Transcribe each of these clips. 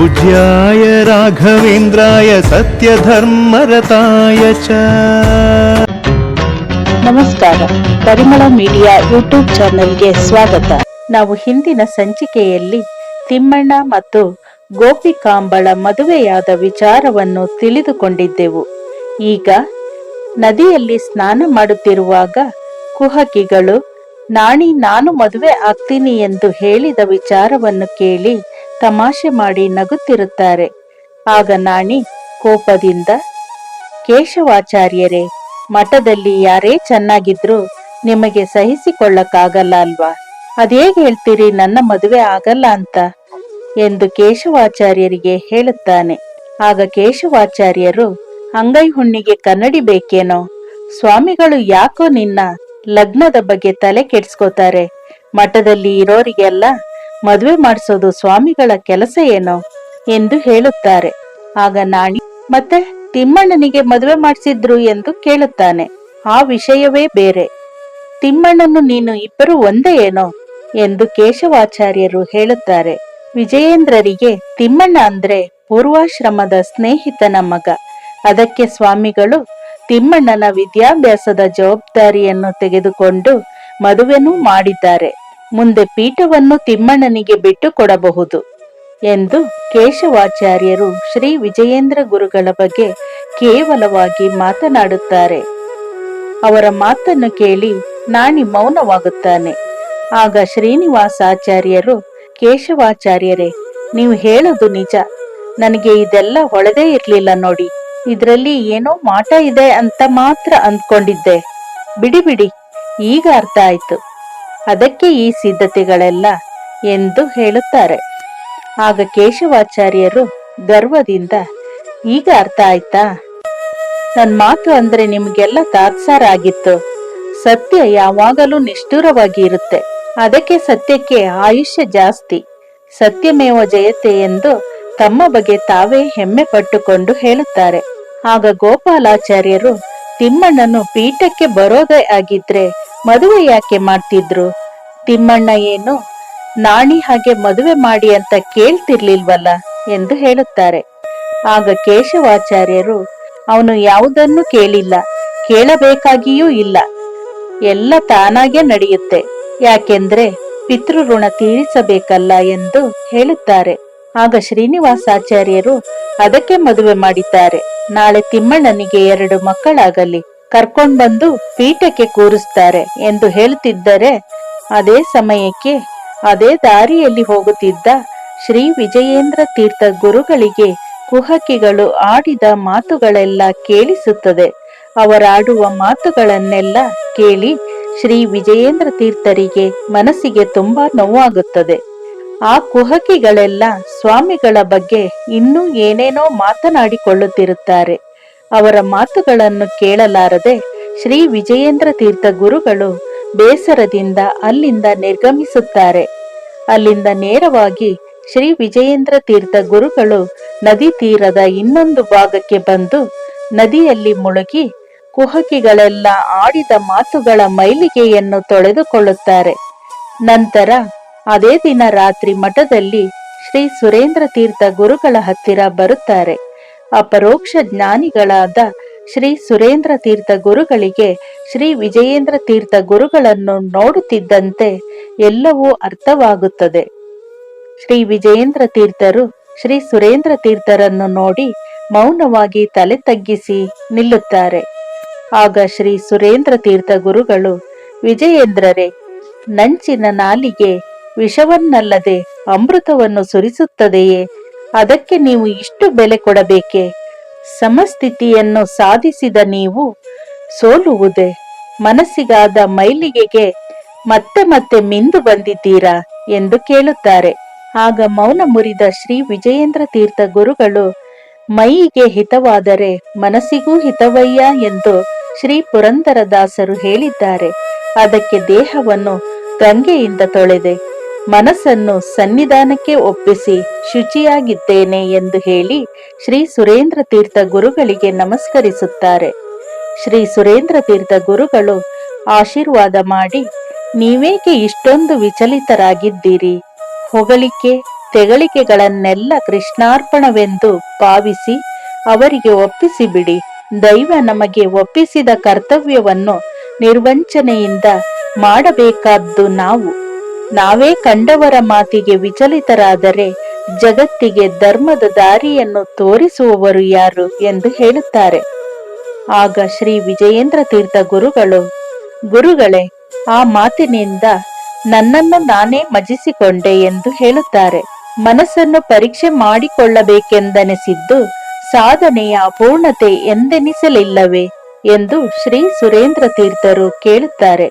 पूज्याय राघवेन्द्राय सत्यधर्मरताय च। ನಮಸ್ಕಾರ, ಪರಿಮಳ ಮೀಡಿಯಾ ಯೂಟ್ಯೂಬ್ ಚಾನೆಲ್ಗೆ ಸ್ವಾಗತ. ನಾವು ಹಿಂದಿನ ಸಂಚಿಕೆಯಲ್ಲಿ ತಿಮ್ಮಣ್ಣ ಮತ್ತು ಗೋಪಿಕಾಂಬಳ ಮದುವೆಯಾದ ವಿಚಾರವನ್ನು ತಿಳಿದುಕೊಂಡಿದ್ದೆವು. ಈಗ ನದಿಯಲ್ಲಿ ಸ್ನಾನ ಮಾಡುತ್ತಿರುವಾಗ ಕುಹಕಿಗಳು ನಾಣಿ ನಾನು ಮದುವೆ ಆಗ್ತೀನಿ ಎಂದು ಹೇಳಿದ ವಿಚಾರವನ್ನು ಕೇಳಿ ತಮಾಷೆ ಮಾಡಿ ನಗುತ್ತಿರುತ್ತಾರೆ. ಆಗ ನಾಣಿ ಕೋಪದಿಂದ, ಕೇಶವಾಚಾರ್ಯರೇ, ಮಠದಲ್ಲಿ ಯಾರೇ ಚೆನ್ನಾಗಿದ್ರು ನಿಮಗೆ ಸಹಿಸಿಕೊಳ್ಳಕ್ಕಾಗಲ್ಲ ಅಲ್ವಾ? ಅದೇಗೆ ಹೇಳ್ತೀರಿ ನನ್ನ ಮದುವೆ ಆಗಲ್ಲ ಅಂತ ಎಂದು ಕೇಶವಾಚಾರ್ಯರಿಗೆ ಹೇಳುತ್ತಾನೆ. ಆಗ ಕೇಶವಾಚಾರ್ಯರು, ಅಂಗೈ ಹುಣ್ಣಿಗೆ ಕನ್ನಡಿ ಬೇಕೇನೋ? ಸ್ವಾಮಿಗಳು ಯಾಕೋ ನಿನ್ನ ಲಗ್ನದ ಬಗ್ಗೆ ತಲೆ ಕೆಡ್ಸ್ಕೋತಾರೆ? ಮಠದಲ್ಲಿ ಇರೋರಿಗೆಲ್ಲ ಮದುವೆ ಮಾಡಿಸೋದು ಸ್ವಾಮಿಗಳ ಕೆಲಸ ಏನೋ ಎಂದು ಹೇಳುತ್ತಾರೆ. ಆಗ ನಾಣಿ, ಮತ್ತೆ ತಿಮ್ಮಣ್ಣನಿಗೆ ಮದುವೆ ಮಾಡಿಸಿದ್ರು ಎಂದು ಕೇಳುತ್ತಾನೆ. ಆ ವಿಷಯವೇ ಬೇರೆ. ತಿಮ್ಮಣ್ಣನು ನೀನು ಇಬ್ಬರು ಒಂದೇ ಏನೋ ಎಂದು ಕೇಶವಾಚಾರ್ಯರು ಹೇಳುತ್ತಾರೆ. ವಿಜಯೇಂದ್ರರಿಗೆ ತಿಮ್ಮಣ್ಣ ಅಂದ್ರೆ ಪೂರ್ವಾಶ್ರಮದ ಸ್ನೇಹಿತನ ಮಗ. ಅದಕ್ಕೆ ಸ್ವಾಮಿಗಳು ತಿಮ್ಮಣ್ಣನ ವಿದ್ಯಾಭ್ಯಾಸದ ಜವಾಬ್ದಾರಿಯನ್ನು ತೆಗೆದುಕೊಂಡು ಮದುವೆನೂ ಮಾಡಿದ್ದಾರೆ. ಮುಂದೆ ಪೀಠವನ್ನು ತಿಮ್ಮಣ್ಣನಿಗೆ ಬಿಟ್ಟು ಕೊಡಬಹುದು ಎಂದು ಕೇಶವಾಚಾರ್ಯರು ಶ್ರೀ ವಿಜಯೇಂದ್ರ ಗುರುಗಳ ಬಗ್ಗೆ ಕೇವಲವಾಗಿ ಮಾತನಾಡುತ್ತಾರೆ. ಅವರ ಮಾತನ್ನು ಕೇಳಿ ನಾಣಿ ಮೌನವಾಗುತ್ತಾನೆ. ಆಗ ಶ್ರೀನಿವಾಸಾಚಾರ್ಯರು, ಕೇಶವಾಚಾರ್ಯರೇ, ನೀವು ಹೇಳೋದು ನಿಜ. ನನಗೆ ಇದೆಲ್ಲ ಹೊಳೆದೇ ಇರ್ಲಿಲ್ಲ ನೋಡಿ. ಇದರಲ್ಲಿ ಏನೋ ಮಾಟ ಇದೆ ಅಂತ ಮಾತ್ರ ಅಂದ್ಕೊಂಡಿದ್ದೆ. ಬಿಡಿ ಬಿಡಿ, ಈಗ ಅರ್ಥ ಆಯ್ತು. ಅದಕ್ಕೆ ಈ ಸಿದ್ಧತೆಗಳೆಲ್ಲ ಎಂದು ಹೇಳುತ್ತಾರೆ. ಆಗ ಕೇಶವಾಚಾರ್ಯರು ಗರ್ವದಿಂದ, ಈಗ ಅರ್ಥ ಆಯ್ತಾ? ನನ್ ಮಾತು ಅಂದ್ರೆ ನಿಮ್ಗೆಲ್ಲ ತಾತ್ಸಾರ ಆಗಿತ್ತು. ಸತ್ಯ ಯಾವಾಗಲೂ ನಿಷ್ಠುರವಾಗಿ ಇರುತ್ತೆ. ಅದಕ್ಕೆ ಸತ್ಯಕ್ಕೆ ಆಯುಷ್ಯ ಜಾಸ್ತಿ. ಸತ್ಯಮೇವ ಜಯತೆ ಎಂದು ತಮ್ಮ ಬಗ್ಗೆ ತಾವೇ ಹೆಮ್ಮೆ ಪಟ್ಟುಕೊಂಡು ಹೇಳುತ್ತಾರೆ. ಆಗ ಗೋಪಾಲಾಚಾರ್ಯರು, ತಿಮ್ಮಣ್ಣನು ಪೀಠಕ್ಕೆ ಬರೋದೇ ಆಗಿದ್ರೆ ಮದುವೆ ಯಾಕೆ ಮಾಡ್ತಿದ್ರು? ತಿಮ್ಮಣ್ಣ ಏನು ನಾಣಿ ಹಾಗೆ ಮದುವೆ ಮಾಡಿ ಅಂತ ಕೇಳ್ತಿರ್ಲಿಲ್ವಲ್ಲ ಎಂದು ಹೇಳುತ್ತಾರೆ. ಆಗ ಕೇಶವಾಚಾರ್ಯರು, ಅವನು ಯಾವುದನ್ನು ಕೇಳಿಲ್ಲ, ಕೇಳಬೇಕಾಗಿಯೂ ಇಲ್ಲ. ಎಲ್ಲ ತಾನಾಗೆ ನಡೆಯುತ್ತೆ. ಯಾಕೆಂದ್ರೆ ಪಿತೃಋಣ ತೀರಿಸಬೇಕಲ್ಲ ಎಂದು ಹೇಳುತ್ತಾರೆ. ಆಗ ಶ್ರೀನಿವಾಸಾಚಾರ್ಯರು, ಅದಕ್ಕೆ ಮದುವೆ ಮಾಡಿದ್ದಾರೆ. ನಾಳೆ ತಿಮ್ಮಣ್ಣನಿಗೆ 2 ಮಕ್ಕಳಾಗಲಿ, ಕರ್ಕೊಂಡ್ ಬಂದು ಪೀಠಕ್ಕೆ ಕೂರಿಸ್ತಾರೆ ಎಂದು ಹೇಳುತ್ತಿದ್ದರೆ, ಅದೇ ಸಮಯಕ್ಕೆ ಅದೇ ದಾರಿಯಲ್ಲಿ ಹೋಗುತ್ತಿದ್ದ ಶ್ರೀ ವಿಜಯೇಂದ್ರ ತೀರ್ಥ ಗುರುಗಳಿಗೆ ಕುಹಕಿಗಳು ಆಡಿದ ಮಾತುಗಳೆಲ್ಲ ಕೇಳಿಸುತ್ತದೆ. ಅವರಾಡುವ ಮಾತುಗಳನ್ನೆಲ್ಲ ಕೇಳಿ ಶ್ರೀ ವಿಜಯೇಂದ್ರ ತೀರ್ಥರಿಗೆ ಮನಸ್ಸಿಗೆ ತುಂಬಾ ನೋವಾಗುತ್ತದೆ. ಆ ಕುಹಕಿಗಳೆಲ್ಲ ಸ್ವಾಮಿಗಳ ಬಗ್ಗೆ ಇನ್ನೂ ಏನೇನೋ ಮಾತನಾಡಿಕೊಳ್ಳುತ್ತಿರುತ್ತಾರೆ. ಅವರ ಮಾತುಗಳನ್ನು ಕೇಳಲಾರದೆ ಶ್ರೀ ವಿಜಯೇಂದ್ರ ತೀರ್ಥ ಗುರುಗಳು ಬೇಸರದಿಂದ ಅಲ್ಲಿಂದ ನಿರ್ಗಮಿಸುತ್ತಾರೆ. ಅಲ್ಲಿಂದ ನೇರವಾಗಿ ಶ್ರೀ ವಿಜಯೇಂದ್ರ ತೀರ್ಥ ಗುರುಗಳು ನದಿ ತೀರದ ಇನ್ನೊಂದು ಭಾಗಕ್ಕೆ ಬಂದು ನದಿಯಲ್ಲಿ ಮುಳುಗಿ ಕುಹಕಿಗಳೆಲ್ಲ ಆಡಿದ ಮಾತುಗಳ ಮೈಲಿಗೆಯನ್ನು ತೊಳೆದುಕೊಳ್ಳುತ್ತಾರೆ. ನಂತರ ಅದೇ ದಿನ ರಾತ್ರಿ ಮಠದಲ್ಲಿ ಶ್ರೀ ಸುರೇಂದ್ರ ತೀರ್ಥ ಗುರುಗಳ ಹತ್ತಿರ ಬರುತ್ತಾರೆ. ಅಪರೋಕ್ಷ ಜ್ಞಾನಿಗಳಾದ ಶ್ರೀ ಸುರೇಂದ್ರ ತೀರ್ಥ ಗುರುಗಳಿಗೆ ಶ್ರೀ ವಿಜಯೇಂದ್ರ ತೀರ್ಥ ಗುರುಗಳನ್ನು ನೋಡುತ್ತಿದ್ದಂತೆ ಎಲ್ಲವೂ ಅರ್ಥವಾಗುತ್ತದೆ. ಶ್ರೀ ವಿಜಯೇಂದ್ರ ತೀರ್ಥರು ಶ್ರೀ ಸುರೇಂದ್ರ ತೀರ್ಥರನ್ನು ನೋಡಿ ಮೌನವಾಗಿ ತಲೆ ತಗ್ಗಿಸಿ ನಿಲ್ಲುತ್ತಾರೆ. ಆಗ ಶ್ರೀ ಸುರೇಂದ್ರ ತೀರ್ಥ ಗುರುಗಳು, ವಿಜಯೇಂದ್ರರೇ, ನಂಚಿನ ನಾಲಿಗೆ ವಿಷವನ್ನಲ್ಲದೆ ಅಮೃತವನ್ನು ಸುರಿಸುತ್ತದೆಯೇ? ಅದಕ್ಕೆ ನೀವು ಇಷ್ಟು ಬೆಲೆ ಕೊಡಬೇಕೆ? ಸಮಸ್ಥಿತಿಯನ್ನು ಸಾಧಿಸಿದ ನೀವು ಸೋಲುವುದೇ? ಮನಸ್ಸಿಗಾದ ಮೈಲಿಗೆಗೆ ಮತ್ತೆ ಮತ್ತೆ ಮಿಂದು ಬಂದಿದ್ದೀರಾ ಎಂದು ಕೇಳುತ್ತಾರೆ. ಆಗ ಮೌನ ಮುರಿದ ಶ್ರೀ ವಿಜಯೇಂದ್ರ ತೀರ್ಥ ಗುರುಗಳು, ಮೈಯಿಗೆ ಹಿತವಾದರೆ ಮನಸ್ಸಿಗೂ ಹಿತವಯ್ಯ ಎಂದು ಶ್ರೀ ಪುರಂದರದಾಸರು ಹೇಳಿದ್ದಾರೆ. ಅದಕ್ಕೆ ದೇಹವನ್ನು ಗಂಗೆಯಿಂದ ತೊಳೆದೆ ಮನಸ್ಸನ್ನು ಸನ್ನಿಧಾನಕ್ಕೆ ಒಪ್ಪಿಸಿ ಶುಚಿಯಾಗಿದ್ದೇನೆ ಎಂದು ಹೇಳಿ ಶ್ರೀ ಸುರೇಂದ್ರ ತೀರ್ಥ ಗುರುಗಳಿಗೆ ನಮಸ್ಕರಿಸುತ್ತಾರೆ. ಶ್ರೀ ಸುರೇಂದ್ರ ತೀರ್ಥ ಗುರುಗಳು ಆಶೀರ್ವಾದ ಮಾಡಿ, ನೀವೇಕೆ ಇಷ್ಟೊಂದು ವಿಚಲಿತರಾಗಿದ್ದೀರಿ? ಹೊಗಳಿಕೆ ತೆಗಳಿಕೆಗಳನ್ನೆಲ್ಲ ಕೃಷ್ಣಾರ್ಪಣವೆಂದು ಭಾವಿಸಿ ಅವರಿಗೆ ಒಪ್ಪಿಸಿಬಿಡಿ. ದೈವ ನಮಗೆ ಒಪ್ಪಿಸಿದ ಕರ್ತವ್ಯವನ್ನು ನಿರ್ವಂಚನೆಯಿಂದ ಮಾಡಬೇಕಾದ್ದು ನಾವು. ನಾವೇ ಕಂಡವರ ಮಾತಿಗೆ ವಿಚಲಿತರಾದರೆ ಜಗತ್ತಿಗೆ ಧರ್ಮದ ದಾರಿಯನ್ನು ತೋರಿಸುವವರು ಯಾರು ಎಂದು ಹೇಳುತ್ತಾರೆ. ಆಗ ಶ್ರೀ ವಿಜಯೇಂದ್ರ ತೀರ್ಥ ಗುರುಗಳೇ, ಆ ಮಾತಿನಿಂದ ನನ್ನನ್ನು ನಾನೇ ಮಜಿಸಿಕೊಂಡೆ ಎಂದು ಹೇಳುತ್ತಾರೆ. ಮನಸ್ಸನ್ನು ಪರೀಕ್ಷೆ ಮಾಡಿಕೊಳ್ಳಬೇಕೆಂದೆನಿಸಿದ್ದು ಸಾಧನೆಯ ಅಪೂರ್ಣತೆ ಎಂದೆನಿಸಲಿಲ್ಲವೇ ಎಂದು ಶ್ರೀ ಸುರೇಂದ್ರ ತೀರ್ಥರು ಕೇಳುತ್ತಾರೆ.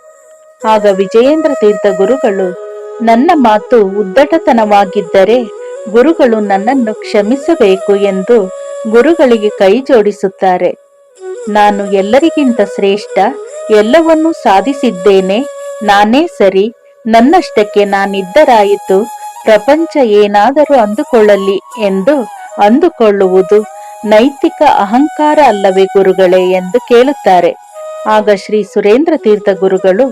ಆಗ ವಿಜಯೇಂದ್ರ ತೀರ್ಥ ಗುರುಗಳು, ನನ್ನ ಮಾತು ಉದ್ದಟತನವಾಗಿದ್ದರೆ ಗುರುಗಳು ನನ್ನನ್ನು ಕ್ಷಮಿಸಬೇಕು ಎಂದು ಗುರುಗಳಿಗೆ ಕೈ ಜೋಡಿಸುತ್ತಾರೆ. ನಾನು ಎಲ್ಲರಿಗಿಂತ ಶ್ರೇಷ್ಠ, ಎಲ್ಲವನ್ನೂ ಸಾಧಿಸಿದ್ದೇನೆ, ನಾನೇ ಸರಿ, ನನ್ನಷ್ಟಕ್ಕೆ ನಾನಿದ್ದರಾಯಿತು, ಪ್ರಪಂಚ ಏನಾದರೂ ಅಂದುಕೊಳ್ಳಲಿ ಎಂದು ಅಂದುಕೊಳ್ಳುವುದು ನೈತಿಕ ಅಹಂಕಾರ ಅಲ್ಲವೇ ಗುರುಗಳೇ ಎಂದು ಕೇಳುತ್ತಾರೆ. ಆಗ ಶ್ರೀ ಸುರೇಂದ್ರ ತೀರ್ಥ ಗುರುಗಳು,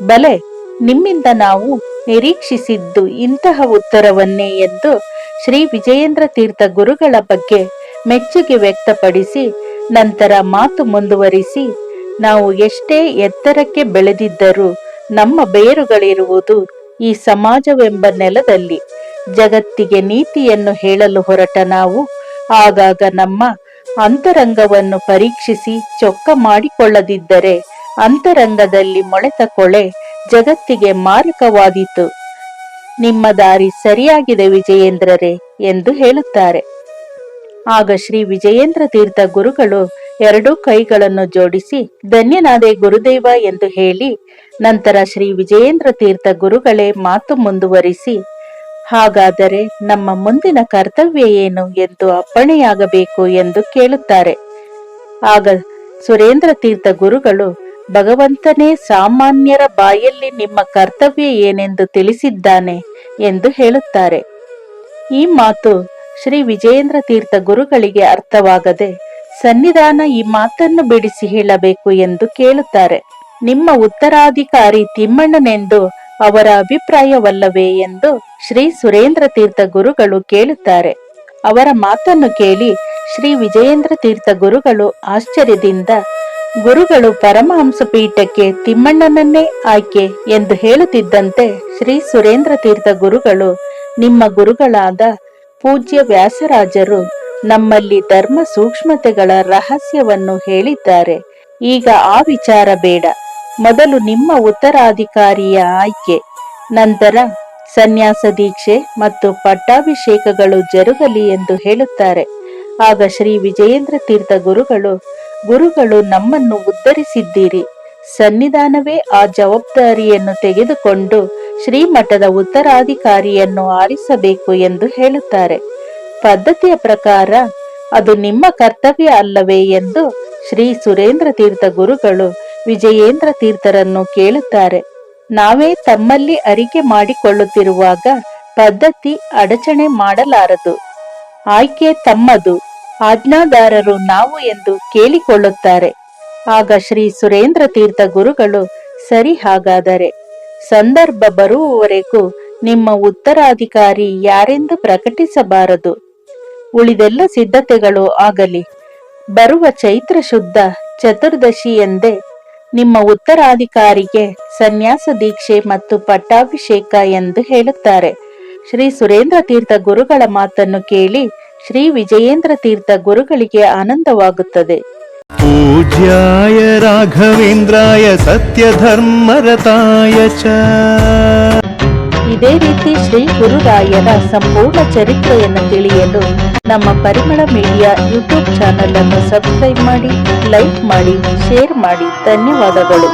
ಬಲೆ, ನಿಮ್ಮಿಂದ ನಾವು ನಿರೀಕ್ಷಿಸಿದ್ದು ಇಂತಹ ಉತ್ತರವನ್ನೇ ಎಂದು ಶ್ರೀ ವಿಜಯೇಂದ್ರ ತೀರ್ಥ ಗುರುಗಳ ಬಗ್ಗೆ ಮೆಚ್ಚುಗೆ ವ್ಯಕ್ತಪಡಿಸಿ ನಂತರ ಮಾತು ಮುಂದುವರಿಸಿ, ನಾವು ಎಷ್ಟೇ ಎತ್ತರಕ್ಕೆ ಬೆಳೆದಿದ್ದರೂ ನಮ್ಮ ಬೇರುಗಳಿರುವುದು ಈ ಸಮಾಜವೆಂಬ ನೆಲದಲ್ಲಿ. ಜಗತ್ತಿಗೆ ನೀತಿಯನ್ನು ಹೇಳಲು ಹೊರಟ ನಾವು ಆಗಾಗ ನಮ್ಮ ಅಂತರಂಗವನ್ನು ಪರೀಕ್ಷಿಸಿ ಚೊಕ್ಕ ಮಾಡಿಕೊಳ್ಳದಿದ್ದರೆ ಅಂತರಂಗದಲ್ಲಿ ಮೊಳೆತ ಕೊಳೆ ಜಗತ್ತಿಗೆ ಮಾರಕವಾದೀತು. ನಿಮ್ಮ ದಾರಿ ಸರಿಯಾಗಿದೆ ವಿಜಯೇಂದ್ರರೇ ಎಂದು ಹೇಳುತ್ತಾರೆ. ಆಗ ಶ್ರೀ ವಿಜಯೇಂದ್ರ ತೀರ್ಥ ಗುರುಗಳು ಎರಡೂ ಕೈಗಳನ್ನು ಜೋಡಿಸಿ ಧನ್ಯನಾದೆ ಗುರುದೇವ ಎಂದು ಹೇಳಿ ನಂತರ ಶ್ರೀ ವಿಜಯೇಂದ್ರ ತೀರ್ಥ ಗುರುಗಳೇ ಮಾತು ಮುಂದುವರಿಸಿ, ಹಾಗಾದರೆ ನಮ್ಮ ಮುಂದಿನ ಕರ್ತವ್ಯ ಏನು ಎಂದು ಅಪ್ಪಣೆಯಾಗಬೇಕು ಎಂದು ಕೇಳುತ್ತಾರೆ. ಆಗ ಸುರೇಂದ್ರ ತೀರ್ಥ ಗುರುಗಳು, ಭಗವಂತನೇ ಸಾಮಾನ್ಯರ ಬಾಯಲ್ಲಿ ನಿಮ್ಮ ಕರ್ತವ್ಯ ಏನೆಂದು ತಿಳಿಸಿದ್ದಾನೆ ಎಂದು ಹೇಳುತ್ತಾರೆ. ಈ ಮಾತು ಶ್ರೀ ವಿಜಯೇಂದ್ರ ತೀರ್ಥ ಗುರುಗಳಿಗೆ ಅರ್ಥವಾಗದೆ ಸನ್ನಿಧಾನ ಈ ಮಾತನ್ನು ಬಿಡಿಸಿ ಹೇಳಬೇಕು ಎಂದು ಕೇಳುತ್ತಾರೆ. ನಿಮ್ಮ ಉತ್ತರಾಧಿಕಾರಿ ತಿಮ್ಮಣ್ಣನೆಂದು ಅವರ ಅಭಿಪ್ರಾಯವಲ್ಲವೇ ಎಂದು ಶ್ರೀ ಸುರೇಂದ್ರ ತೀರ್ಥ ಗುರುಗಳು ಕೇಳುತ್ತಾರೆ. ಅವರ ಮಾತನ್ನು ಕೇಳಿ ಶ್ರೀ ವಿಜಯೇಂದ್ರ ತೀರ್ಥ ಗುರುಗಳು ಆಶ್ಚರ್ಯದಿಂದ, ಗುರುಗಳು ಪರಮಹಂಸ ಪೀಠಕ್ಕೆ ತಿಮ್ಮಣ್ಣನನ್ನೇ ಆಯ್ಕೆ ಎಂದು ಹೇಳುತ್ತಿದ್ದಂತೆ ಶ್ರೀ ಸುರೇಂದ್ರ ತೀರ್ಥ ಗುರುಗಳು, ನಿಮ್ಮ ಗುರುಗಳಾದ ಪೂಜ್ಯ ವ್ಯಾಸರಾಜರು ನಮ್ಮಲ್ಲಿ ಧರ್ಮ ಸೂಕ್ಷ್ಮತೆಗಳ ರಹಸ್ಯವನ್ನು ಹೇಳಿದ್ದಾರೆ. ಈಗ ಆ ವಿಚಾರ ಬೇಡ, ಮೊದಲು ನಿಮ್ಮ ಉತ್ತರಾಧಿಕಾರಿಯ ಆಯ್ಕೆ, ನಂತರ ಸನ್ಯಾಸ ದೀಕ್ಷೆ ಮತ್ತು ಪಟ್ಟಾಭಿಷೇಕಗಳು ಜರುಗಲಿ ಎಂದು ಹೇಳುತ್ತಾರೆ. ಆಗ ಶ್ರೀ ವಿಜಯೇಂದ್ರ ತೀರ್ಥ ಗುರುಗಳು ನಮ್ಮನ್ನು ಉದ್ಧರಿಸಿದ್ದೀರಿ, ಸನ್ನಿಧಾನವೇ ಆ ಜವಾಬ್ದಾರಿಯನ್ನು ತೆಗೆದುಕೊಂಡು ಶ್ರೀಮಠದ ಉತ್ತರಾಧಿಕಾರಿಯನ್ನು ಆರಿಸಬೇಕು ಎಂದು ಹೇಳುತ್ತಾರೆ. ಪದ್ಧತಿಯ ಪ್ರಕಾರ ಅದು ನಿಮ್ಮ ಕರ್ತವ್ಯ ಅಲ್ಲವೇ ಎಂದು ಶ್ರೀ ಸುರೇಂದ್ರ ತೀರ್ಥ ಗುರುಗಳು ವಿಜಯೇಂದ್ರ ತೀರ್ಥರನ್ನು ಕೇಳುತ್ತಾರೆ. ನಾವೇ ತಮ್ಮಲ್ಲಿ ಅರಿಕೆ ಮಾಡಿಕೊಳ್ಳುತ್ತಿರುವಾಗ ಪದ್ಧತಿ ಅಡಚಣೆ ಮಾಡಲಾರದು. ಆಯ್ಕೆ ತಮ್ಮದು, ಆಜ್ಞಾದಾರರು ನಾವು ಎಂದು ಕೇಳಿಕೊಳ್ಳುತ್ತಾರೆ. ಆಗ ಶ್ರೀ ಸುರೇಂದ್ರ ತೀರ್ಥ ಗುರುಗಳು, ಸರಿ, ಹಾಗಾದರೆ ಸಂದರ್ಭ ಬರುವವರೆಗೂ ನಿಮ್ಮ ಉತ್ತರಾಧಿಕಾರಿ ಯಾರೆಂದು ಪ್ರಕಟಿಸಬಾರದು. ಉಳಿದೆಲ್ಲ ಸಿದ್ಧತೆಗಳು ಆಗಲಿ. ಬರುವ ಚೈತ್ರ ಶುದ್ಧ ಚತುರ್ದಶಿ ಎಂದೇ ನಿಮ್ಮ ಉತ್ತರಾಧಿಕಾರಿಗೆ ಸನ್ಯಾಸ ದೀಕ್ಷೆ ಮತ್ತು ಪಟ್ಟಾಭಿಷೇಕ ಎಂದು ಹೇಳುತ್ತಾರೆ. ಶ್ರೀ ಸುರೇಂದ್ರ ತೀರ್ಥ ಗುರುಗಳ ಮಾತನ್ನು ಕೇಳಿ ಶ್ರೀ ವಿಜಯೇಂದ್ರ ತೀರ್ಥ ಗುರುಗಳಿಗೆ ಆನಂದವಾಗುತ್ತದೆ. ಪೂಜ್ಯಾಯ ರಾಘವೇಂದ್ರಾಯ ಸತ್ಯಧರ್ಮರತಾಯ ಚ. ಇದೇ ರೀತಿ ಶ್ರೀ ಗುರುರಾಯರ ಸಂಪೂರ್ಣ ಚರಿತ್ರೆಯನ್ನು ತಿಳಿಯಲು ನಮ್ಮ ಪರಿಮಳ ಮೀಡಿಯಾ ಯೂಟ್ಯೂಬ್ ಚಾನೆಲ್ ಅನ್ನು ಸಬ್ಸ್ಕ್ರೈಬ್ ಮಾಡಿ, ಲೈಕ್ ಮಾಡಿ, ಶೇರ್ ಮಾಡಿ. ಧನ್ಯವಾದಗಳು.